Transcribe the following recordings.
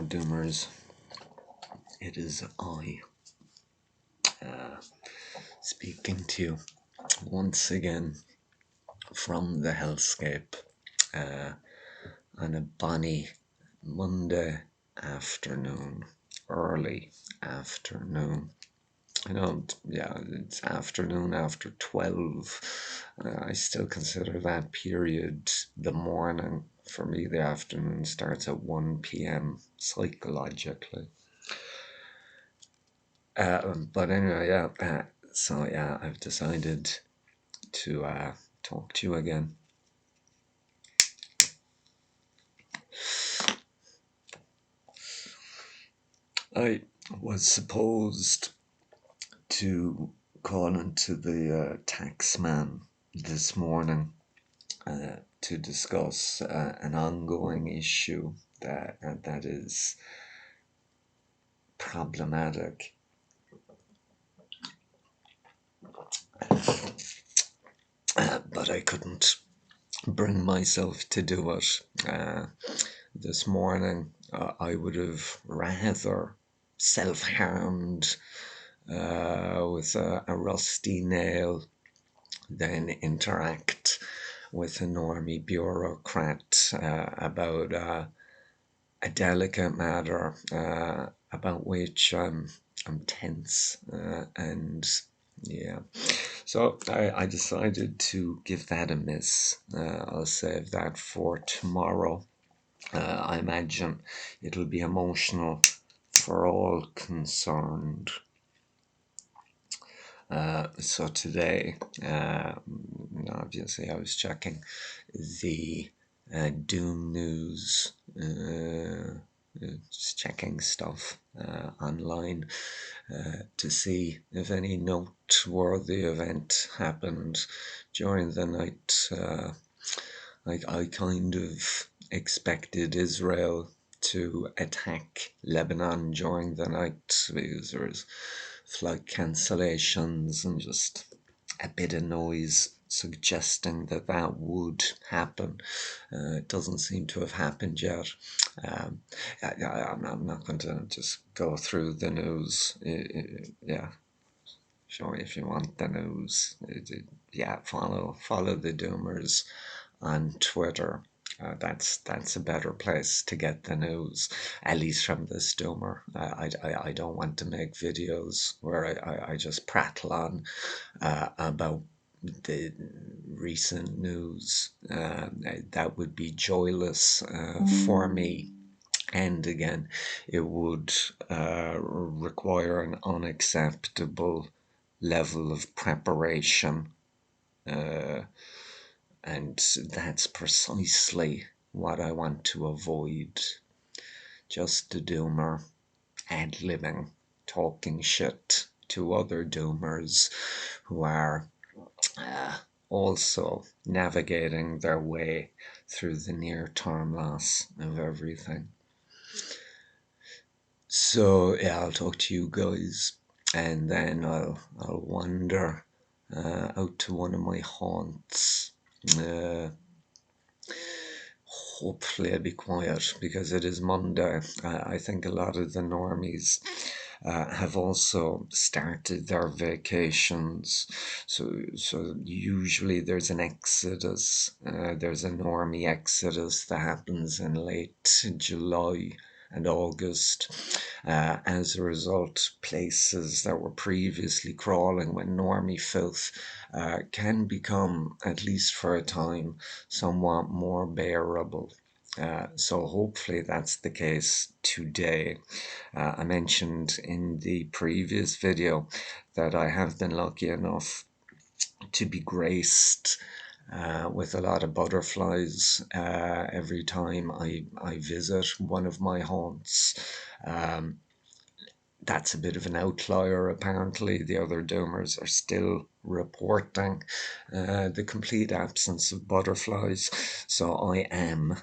Doomers. It is I speaking to you once again from the hellscape on a bonny Monday afternoon, early afternoon. It's afternoon after 12. I still consider that period the morning. For me, the afternoon starts at 1 p.m. psychologically. But anyway, I've decided to talk to you again. I was supposed to call into the tax man this morning to discuss an ongoing issue that is problematic. But I couldn't bring myself to do it. This morning, I would have rather self-harmed with a rusty nail than interact with a normie bureaucrat about a delicate matter about which I'm tense and yeah. So I decided to give that a miss. I'll save that for tomorrow. I imagine it'll be emotional for all concerned. So today, obviously, I was checking the Doom News, just checking stuff online to see if any noteworthy event happened during the night. I kind of expected Israel to attack Lebanon during the night because there was flight cancellations and just a bit of noise suggesting that would happen. It doesn't seem to have happened yet. I'm not going to just go through the news. Sure, if you want the news, follow the Doomers on Twitter. That's a better place to get the news, at least from this doomer. I don't want to make videos where I just prattle on about the recent news. That would be joyless for me. And again, it would require an unacceptable level of preparation. And that's precisely what I want to avoid. Just a doomer, ad-libbing, talking shit to other doomers who are also navigating their way through the near-term loss of everything. So I'll talk to you guys, and then I'll wander out to one of my haunts. Hopefully I'll be quiet because it is Monday. I think a lot of the normies have also started their vacations. So usually there's an exodus. There's a normie exodus that happens in late July and August. As a result, places that were previously crawling with normie filth can become, at least for a time, somewhat more bearable. So hopefully that's the case today. I mentioned in the previous video that I have been lucky enough to be graced with a lot of butterflies every time I visit one of my haunts. That's a bit of an outlier, apparently. The other doomers are still reporting the complete absence of butterflies. So I am,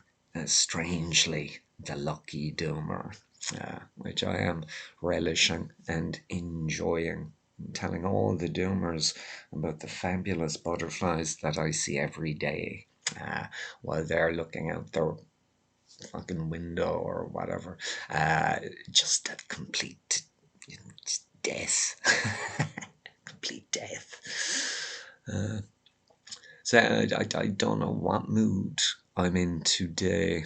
strangely, the lucky doomer, which I am relishing and enjoying. Telling all the doomers about the fabulous butterflies that I see every day while they're looking out their fucking window or whatever. Just that complete, just death. Complete death. So I don't know what mood I'm in today.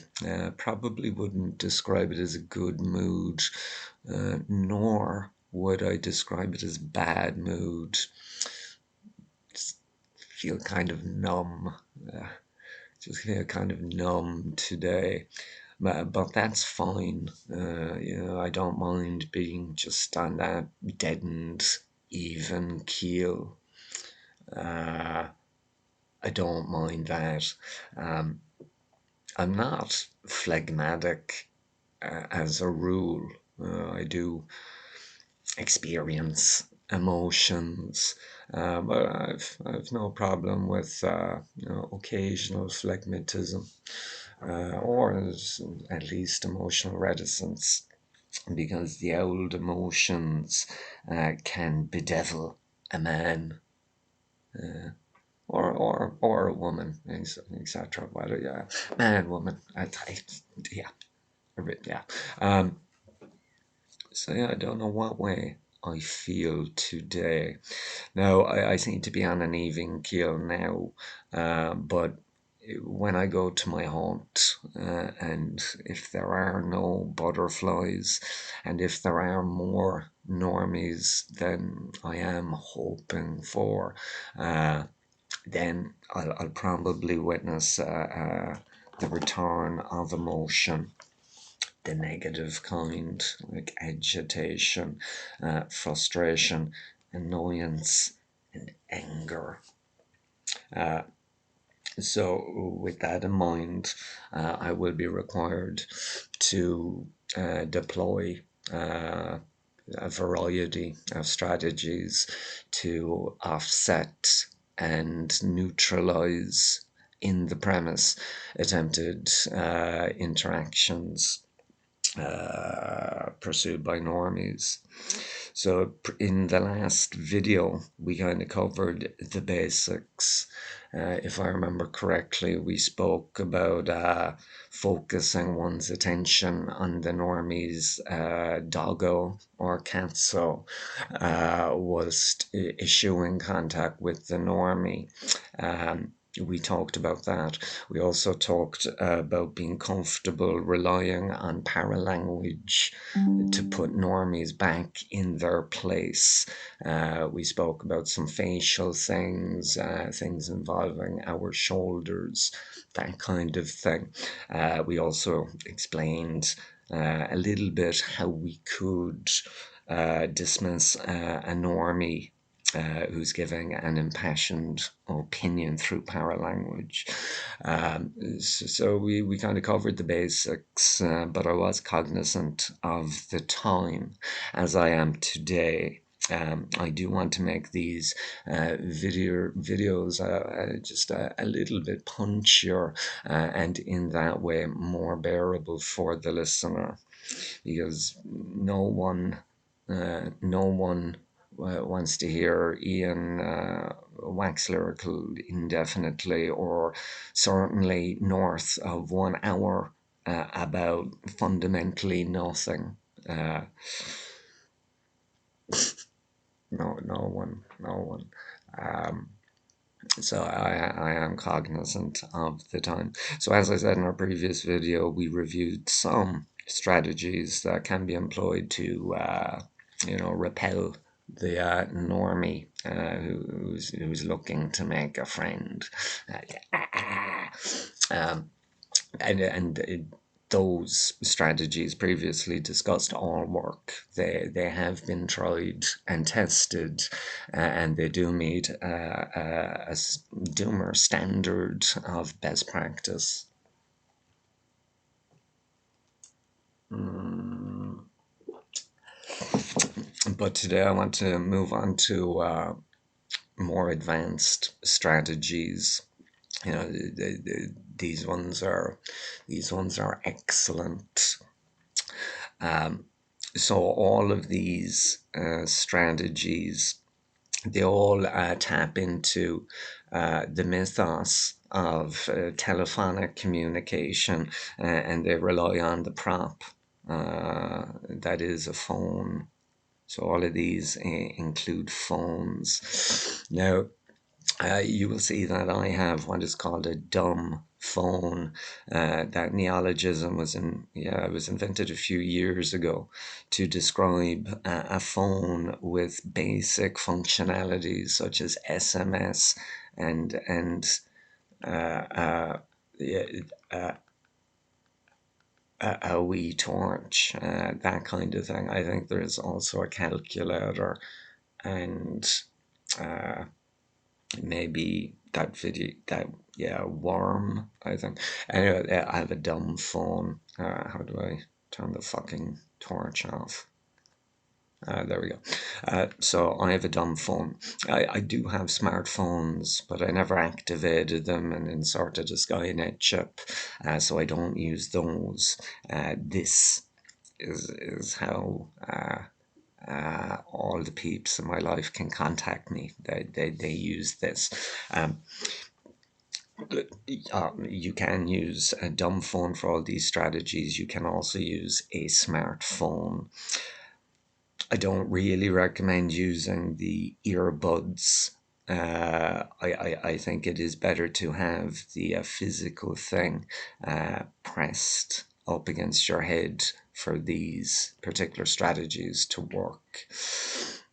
Probably wouldn't describe it as a good mood, nor would I describe it as bad mood. Just feel kind of numb. Uh, just feel kind of numb today. But that's fine. I don't mind being just on that deadened, even keel. Uh, I don't mind that. Um, I'm not phlegmatic as a rule. I do experience emotions, but I've no problem with occasional phlegmatism or at least emotional reticence, because the old emotions can bedevil a man. Or a woman, etc. Whether yeah, man, woman, yeah, yeah. Um, so yeah, I don't know what way I feel today. Now I seem to be on an even keel now, but when I go to my haunt, and if there are no butterflies, and if there are more normies than I am hoping for, then I'll probably witness the return of emotion, the negative kind, like agitation, frustration, annoyance, and anger. So, with that in mind, I will be required to deploy a variety of strategies to offset and neutralize in the premise attempted interactions pursued by normies. So, in the last video, we kind of covered the basics. If I remember correctly, we spoke about focusing one's attention on the normies doggo or catso whilst issuing contact with the normie. We talked about that. We also talked about being comfortable relying on paralanguage to put normies back in their place. We spoke about some facial things, things involving our shoulders, that kind of thing. We also explained a little bit how we could dismiss a normie who's giving an impassioned opinion through paralanguage. So we kind of covered the basics, but I was cognizant of the time as I am today. I do want to make these videos just a little bit punchier and in that way more bearable for the listener, because no one wants to hear Ian wax lyrical indefinitely, or certainly north of 1 hour about fundamentally nothing. Uh, no one. Um, so I am cognizant of the time. So as I said in our previous video, we reviewed some strategies that can be employed to repel the normie who's looking to make a friend. Um, and those strategies previously discussed all work. They have been tried and tested, and they do meet a doomer standard of best practice. But today I want to move on to more advanced strategies. These ones are excellent. So all of these strategies they all tap into the mythos of telephonic communication, and they rely on the prop that is a phone. So all of these include phones. Now, you will see that I have what is called a dumb phone. That neologism was invented a few years ago to describe a phone with basic functionalities such as SMS and uh, uh, yeah, a wee torch, that kind of thing. I think there's also a calculator and uh, maybe that video that yeah worm, I think. Anyway, I have a dumb phone. How do I turn the fucking torch off? There we go. So I have a dumb phone. I do have smartphones, but I never activated them and inserted a Skynet chip, so I don't use those. This is how all the peeps in my life can contact me. They use this. Um, you can use a dumb phone for all these strategies. You can also use a smartphone. I don't really recommend using the earbuds. I think it is better to have the physical thing pressed up against your head for these particular strategies to work.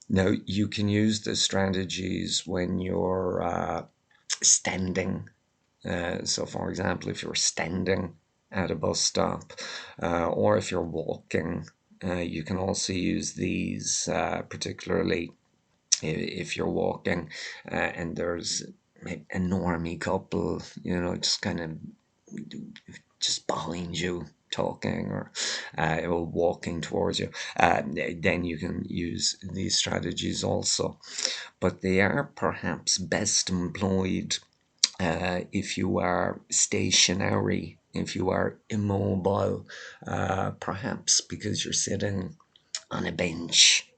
Now, you can use the strategies when you're standing. So, for example, if you're standing at a bus stop or if you're walking, you can also use these, particularly if you're walking and there's a normie couple, just kind of just behind you talking or walking towards you, then you can use these strategies also. But they are perhaps best employed if you are stationary, if you are immobile, perhaps because you're sitting on a bench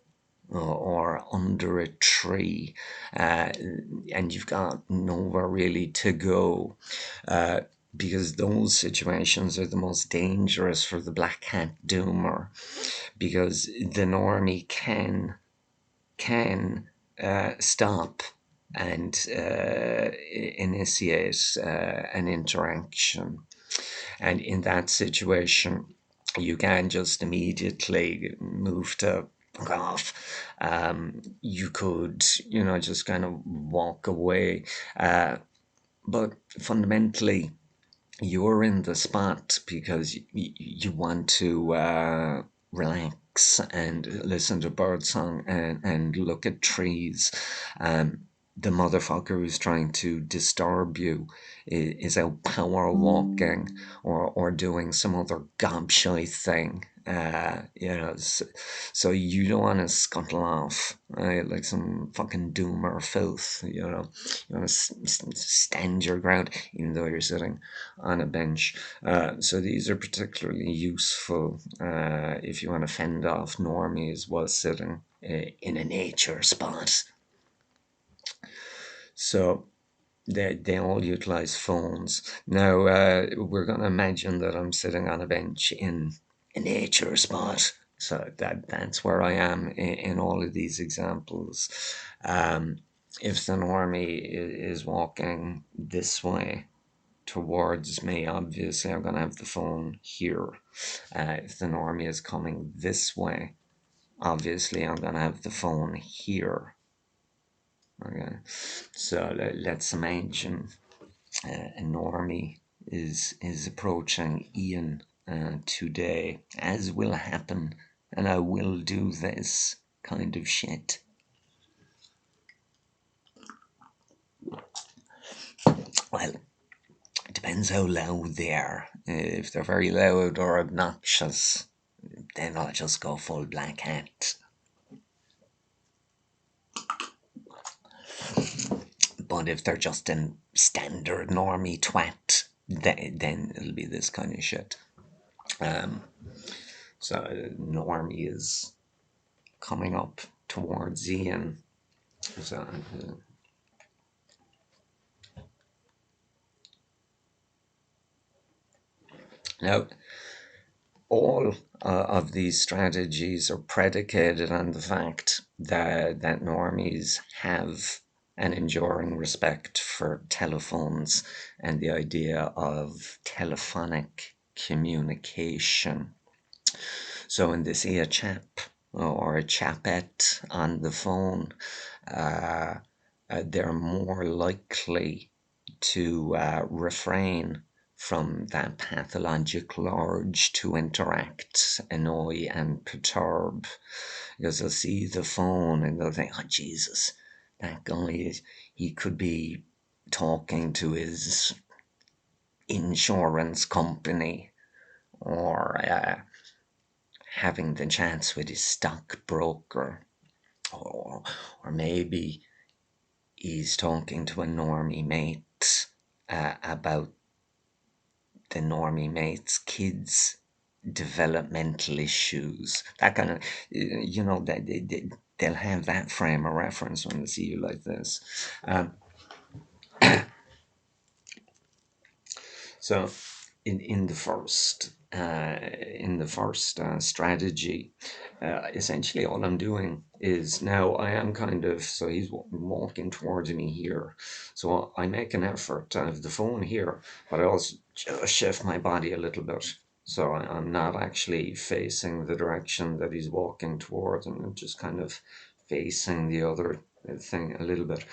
or under a tree, and you've got nowhere really to go. Uh, because those situations are the most dangerous for the black cat doomer, because the normie can stop and initiate an interaction. And in that situation, you can just immediately move to fuck off. You could, just kind of walk away. But fundamentally, you're in the spot because you want to relax and listen to birdsong and look at trees. The motherfucker who's trying to disturb you is out power walking or doing some other gobshite thing. So you don't want to scuttle off like some fucking doomer filth. You want to stand your ground even though you're sitting on a bench. So these are particularly useful if you want to fend off normies while sitting in a nature spot. So they all utilize phones. Now, we're going to imagine that I'm sitting on a bench in a nature spot. So that's where I am in all of these examples. If the normie is walking this way towards me, obviously I'm going to have the phone here. If the normie is coming this way, obviously I'm going to have the phone here. Okay, so let's imagine a normie is approaching Ian today, as will happen, and I will do this kind of shit. Well, it depends how loud they are. If they're very loud or obnoxious, then I'll just go full black hat. But if they're just a standard normie twat, then it'll be this kind of shit. So normie is coming up towards Ian. So now, all of these strategies are predicated on the fact that normies have an enduring respect for telephones and the idea of telephonic communication. So when they see a chap or a chapette on the phone, uh, they're more likely to refrain from that pathological urge to interact, annoy, and perturb. Because they'll see the phone and they'll think, oh, Jesus, that guy, he could be talking to his insurance company or having the chance with his stockbroker, or, or maybe he's talking to a normie mate about the normie mate's kids' developmental issues. That kind of, they'll have that frame of reference when they see you like this. Um, so, in the first strategy, essentially all I'm doing is now I am kind of so he's walking towards me here, so I make an effort to have the phone here, but I also just shift my body a little bit. So I'm not actually facing the direction that he's walking towards, and I'm just kind of facing the other thing a little bit.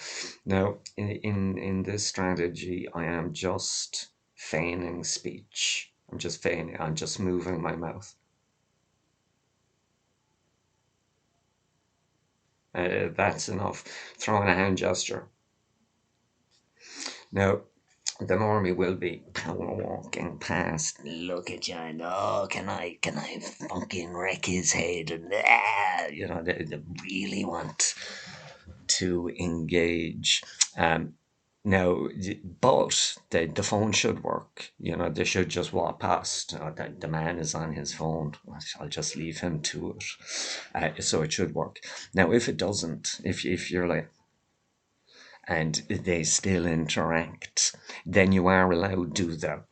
Now, in this strategy, I am just feigning speech. I'm just feigning. I'm just moving my mouth. That's enough. Throwing a hand gesture. Now, the normie will be power walking past. Look at you, and oh, can I fucking wreck his head? And they really want to engage. Now, but the phone should work. They should just walk past. The man is on his phone. I'll just leave him to it. So it should work. Now, if it doesn't, if you're like, and they still interact, then you are allowed to do that.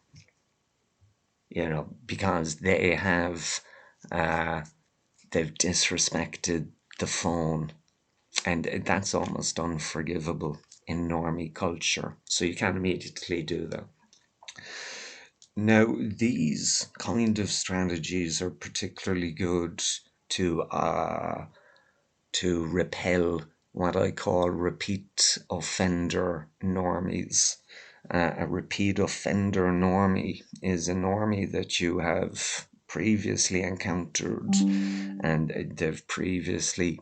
Because they've disrespected the phone, and that's almost unforgivable in normie culture. So you can immediately do that. Now, these kind of strategies are particularly good to repel what I call repeat offender normies. A repeat offender normie is a normie that you have previously encountered, and they've previously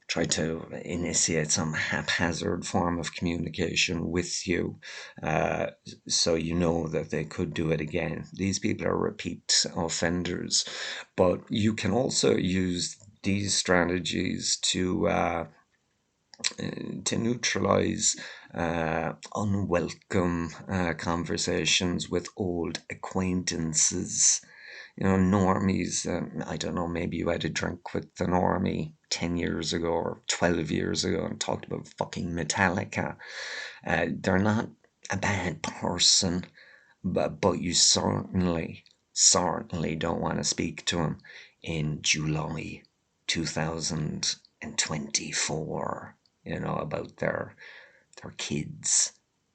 tried to initiate some haphazard form of communication with you, uh, so you know that they could do it again. These people are repeat offenders, but you can also use these strategies to neutralize unwelcome conversations with old acquaintances. Normies, I don't know, maybe you had a drink with the normie 10 years ago or 12 years ago and talked about fucking Metallica. They're not a bad person, but you certainly don't want to speak to them in July 2024, about their kids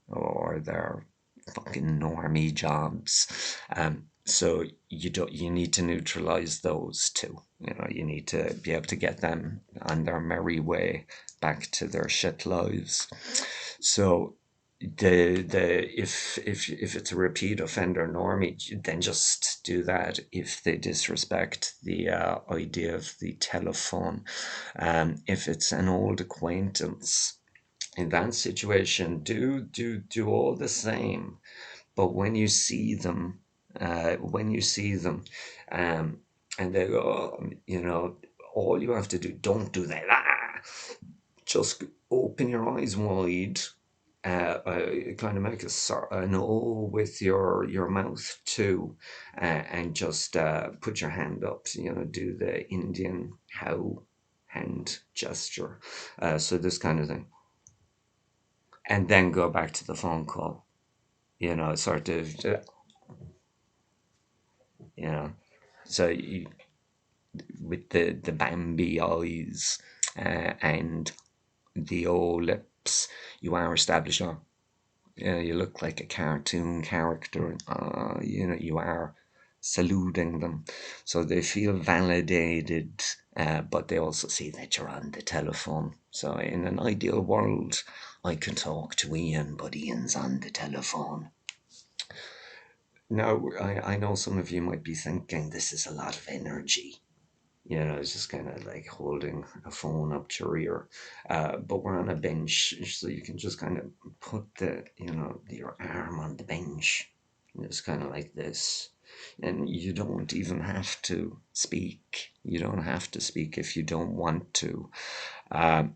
or their fucking normie jobs. So you need to neutralize those two. You need to be able to get them on their merry way back to their shit lives. So if it's a repeat offender normie, then just do that. If they disrespect the idea of the telephone, if it's an old acquaintance, in that situation, do all the same. But when you see them, um, and they go, all you have to do, don't do that. Just open your eyes wide, kind of make an O with your mouth too, and just put your hand up. Do the Indian how hand gesture. So this kind of thing. And then go back to the phone call, sort of, you know. So you, with the Bambi eyes and the O lips, you are established. Oh, you look like a cartoon character. You are saluting them, so they feel validated. But they also see that you're on the telephone. So in an ideal world, I can talk to Ian, but Ian's on the telephone. Now, I know some of you might be thinking this is a lot of energy. It's just kind of like holding a phone up to your ear. But we're on a bench, so you can just kind of put your arm on the bench. It's kind of like this. And you don't even have to speak. You don't have to speak if you don't want to. Um,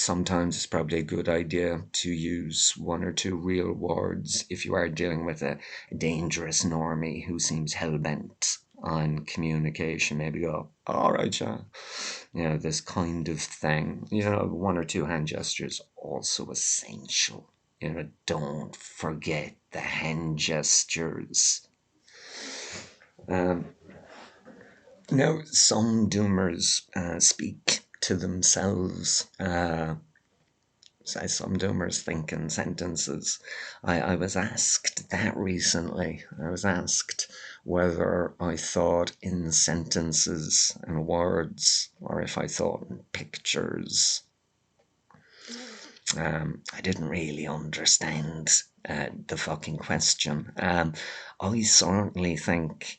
Sometimes it's probably a good idea to use one or two real words if you are dealing with a dangerous normie who seems hell-bent on communication. Maybe go, all right, yeah, this kind of thing. One or two hand gestures also essential. Don't forget the hand gestures. Um, Now, some doomers speak to themselves. Some doomers think in sentences. I was asked that recently. I was asked whether I thought in sentences and words or if I thought in pictures. I didn't really understand the fucking question. I certainly think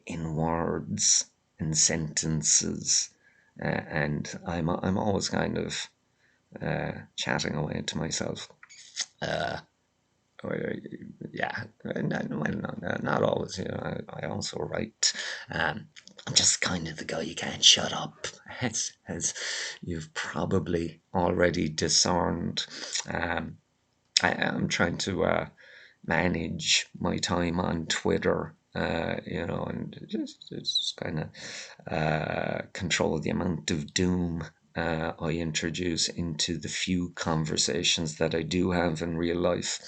in words, in sentences, and I'm always kind of chatting away to myself. Uh, yeah, not always. I also write. I'm just kind of the guy you can't shut up, as you've probably already discerned. Um, I am trying to manage my time on Twitter, and just kind of control the amount of doom I introduce into the few conversations that I do have in real life.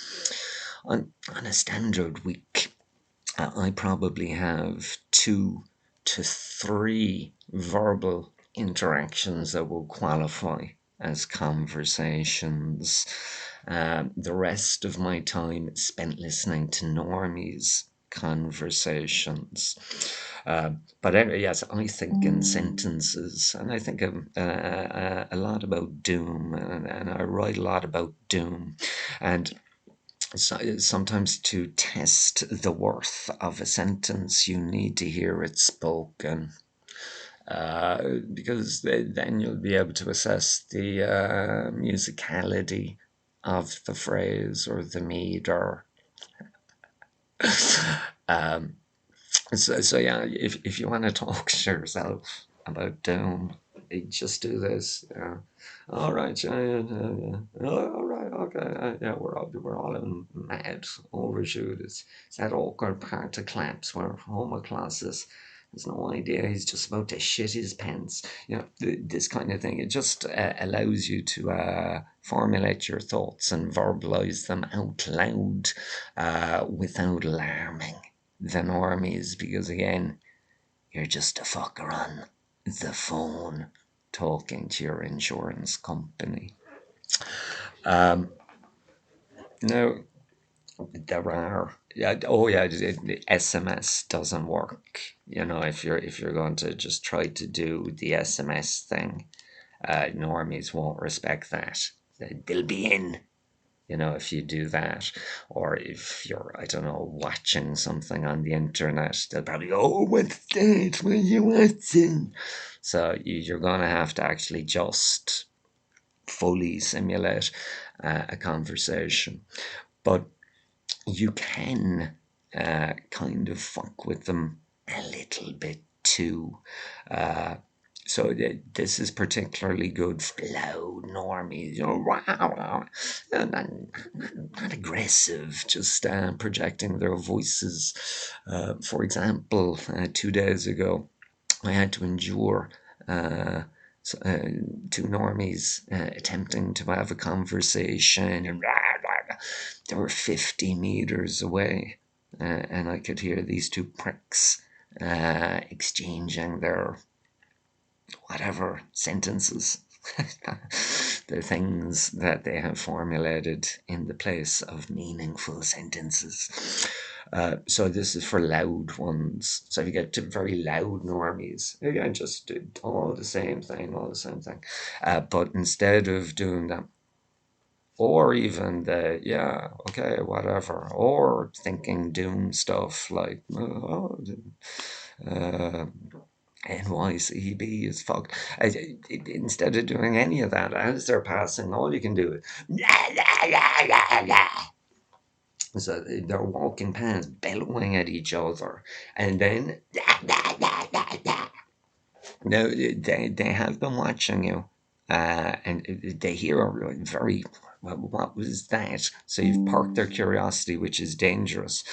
On a standard week, I probably have 2 to 3 verbal interactions that will qualify as conversations. The rest of my time is spent listening to Normies conversations. But anyway, yes, I think in sentences, and I think a lot about doom, and I write a lot about doom. And so, sometimes to test the worth of a sentence, you need to hear it spoken. Because then you'll be able to assess the musicality of the phrase or the meter. um, so yeah, if you want to talk to yourself about doom, just do this. All right, yeah, yeah, yeah, yeah. All right, okay, yeah, we're all in mad overshoot. It's that awkward part to claps where Homer Clausus has no idea he's just about to shit his pants. This kind of thing. It just allows you to formulate your thoughts and verbalize them out loud without alarming the normies, because again, you're just a fucker on the phone talking to your insurance company. Now, there are, yeah, oh yeah, the SMS doesn't work. If you're going to just try to do the SMS thing, normies won't respect that. They'll be in, if you do that. Or if you're, I don't know, watching something on the internet, they'll probably go, oh, what's that? What are you watching? So you're going to have to actually just fully simulate a conversation. But you can kind of fuck with them a little bit too. So this is particularly good for loud normies, wow, not aggressive, just projecting their voices. For example, 2 days ago, I had to endure So, two normies attempting to have a conversation, and rah, rah, rah. They were 50 meters away, and I could hear these two pricks exchanging their whatever sentences, the things that they have formulated in the place of meaningful sentences. So this is for loud ones. So if you get to very loud normies, again, just do all the same thing, all the same thing. But instead of doing that, or even the yeah, okay, whatever, or thinking doom stuff like oh, uh, NYCB is fucked. Instead of doing any of that, as they're passing, all you can do is la la la la la. So they're walking past, bellowing at each other, and then la la la la la. No, they have been watching you, and they hear a very well, what was that? So you've parked their curiosity, which is dangerous.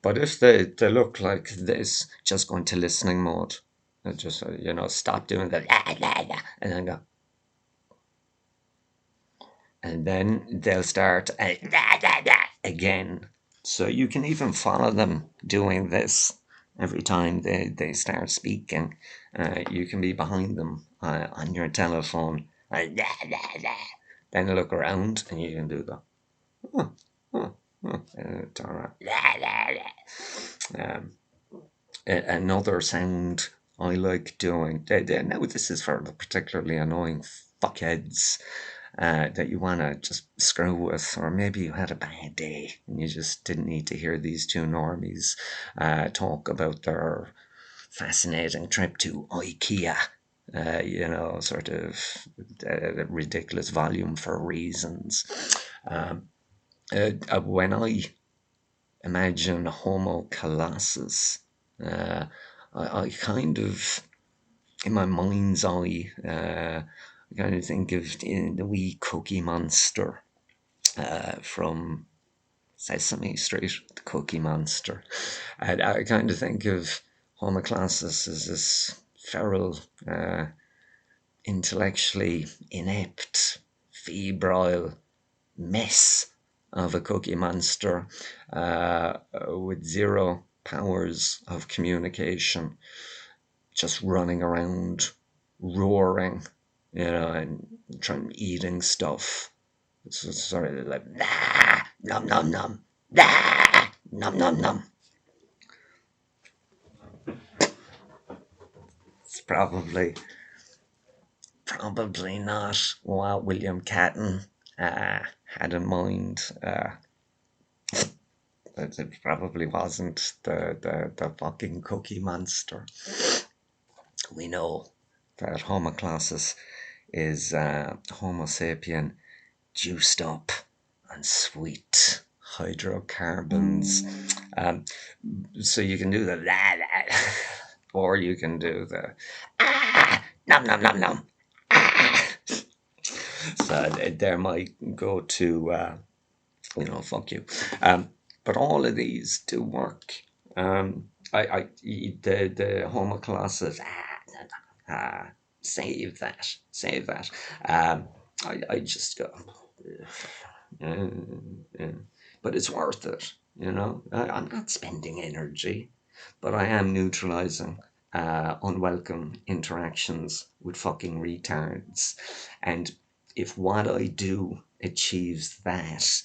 But if they look like this, just go into listening mode. Just stop doing that, and then go, and then they'll start again. So you can even follow them doing this every time they start speaking. You can be behind them on your telephone. Then look around and you can do the oh, oh, oh, turn around. Um, another sound I like doing. Now this is for the particularly annoying fuckheads that you want to just screw with, or maybe you had a bad day and you just didn't need to hear these two normies talk about their fascinating trip to IKEA. Sort of ridiculous volume for reasons. When I imagine Homo colossus, uh, I kind of, in my mind's eye, I kind of think of the wee Cookie Monster from Sesame Street, the Cookie Monster. I kind of think of Homo colossus as this feral, intellectually inept, febrile mess of a Cookie Monster with zero powers of communication, just running around, roaring, and trying eating stuff. It's sort of like nom nom nom, nom nom nom. It's probably not what William Catton had in mind. It probably wasn't the fucking Cookie Monster. We know that Homo colossus is Homo sapien juiced up on sweet hydrocarbons. Um, so you can do the la la, or you can do the nom nom nom nom. So they're my go to, fuck you. But all of these do work. The Homo colossus. Save that, save that. I just go, uh, uh, but it's worth it, I'm not spending energy, but I am neutralizing unwelcome interactions with fucking retards. And if what I do achieves that,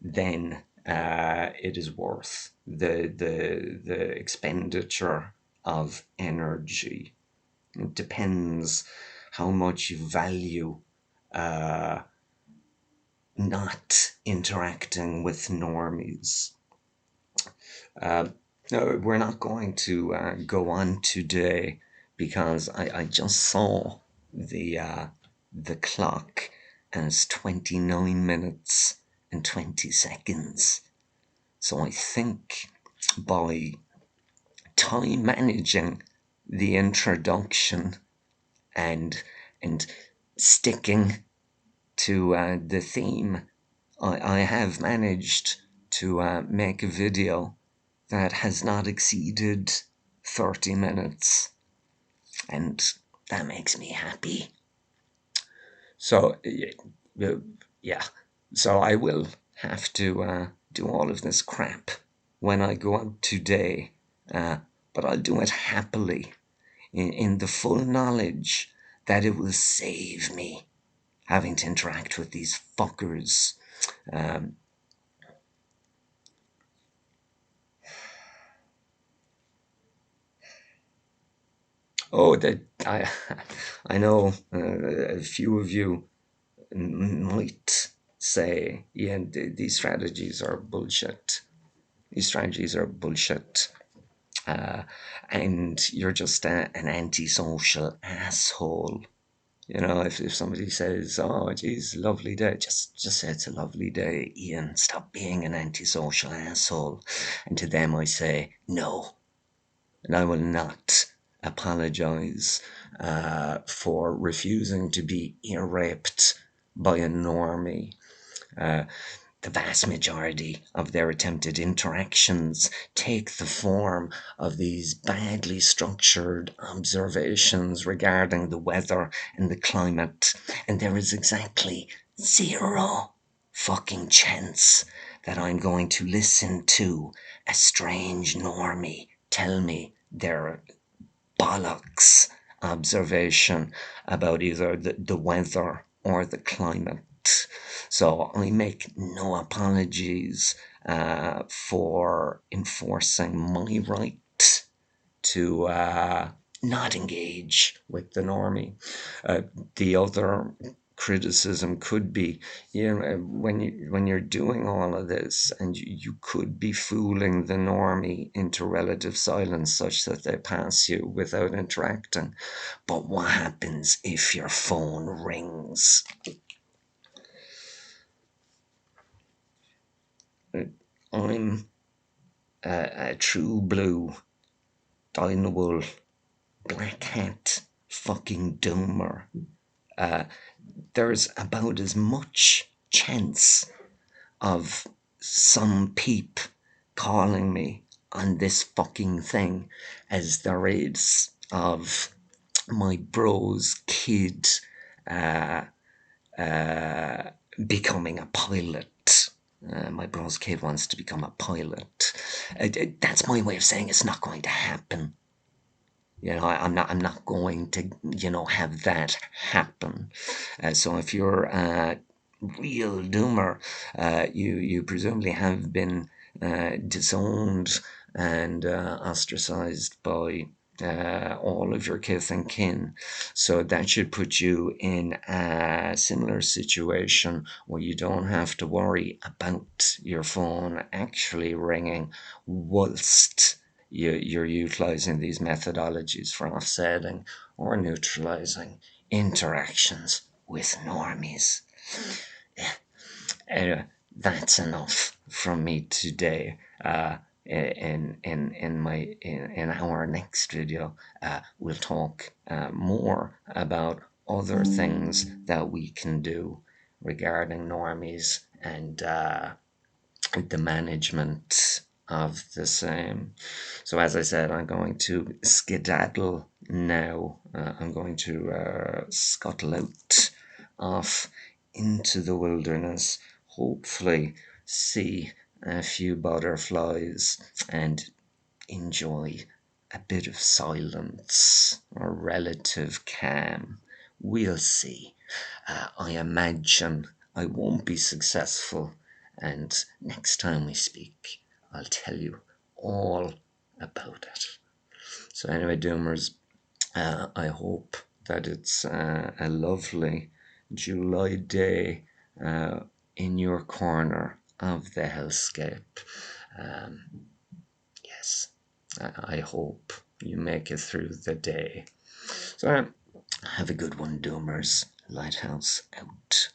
then it is worth the expenditure of energy. It depends how much you value uh, not interacting with normies. Uh, no, we're not going to go on today because I just saw the clock and it's 29 minutes and 20 seconds. So I think by time managing the introduction and and sticking to the theme, I have managed to make a video that has not exceeded 30 minutes. And That makes me happy. So, yeah. So I will have to do all of this crap when I go out today, uh, but I'll do it happily, in the full knowledge that it will save me having to interact with these fuckers. Um, oh, that I know a few of you might say, yeah, these strategies are bullshit. These strategies are bullshit. Uh, and you're just an antisocial asshole. You know, if somebody says, "Oh, geez, lovely day," just say it's a lovely day, Ian. Stop being an antisocial asshole. And to them, I say no, and I will not apologize for refusing to be ear raped by a normie. Uh, the vast majority of their attempted interactions take the form of these badly structured observations regarding the weather and the climate, and there is exactly zero fucking chance that I'm going to listen to a strange normie tell me their bollocks observation about either the weather or the climate. So I make no apologies for enforcing my right to not engage with the normie. The other criticism could be, you know, when you're doing all of this, and you could be fooling the normie into relative silence such that they pass you without interacting. But what happens if your phone rings? I'm a true blue dyed-in-the-wool black hat fucking doomer. There's about as much chance of some peep calling me on this fucking thing as there is of my bro's kid uh, becoming a pilot. My bro's kid wants to become a pilot. That's my way of saying it's not going to happen. You know, I'm not going to, have that happen. So if you're a real doomer, you presumably have been disowned and ostracized by all of your kith and kin. So that should put you in a similar situation where you don't have to worry about your phone actually ringing whilst you're utilizing these methodologies for offsetting or neutralizing interactions with normies. Anyway, that's enough from me today. In our next video, we'll talk more about other things that we can do regarding normies and the management of the same. So, as I said, I'm going to skedaddle now. I'm going to scuttle out off into the wilderness, hopefully, see a few butterflies and enjoy a bit of silence or relative calm. We'll see. I imagine I won't be successful, and next time we speak, I'll tell you all about it. So, anyway, Doomers, I hope that it's a lovely July day in your corner of the hellscape. Yes, I hope you make it through the day. So, have a good one, Doomers. Lighthouse out.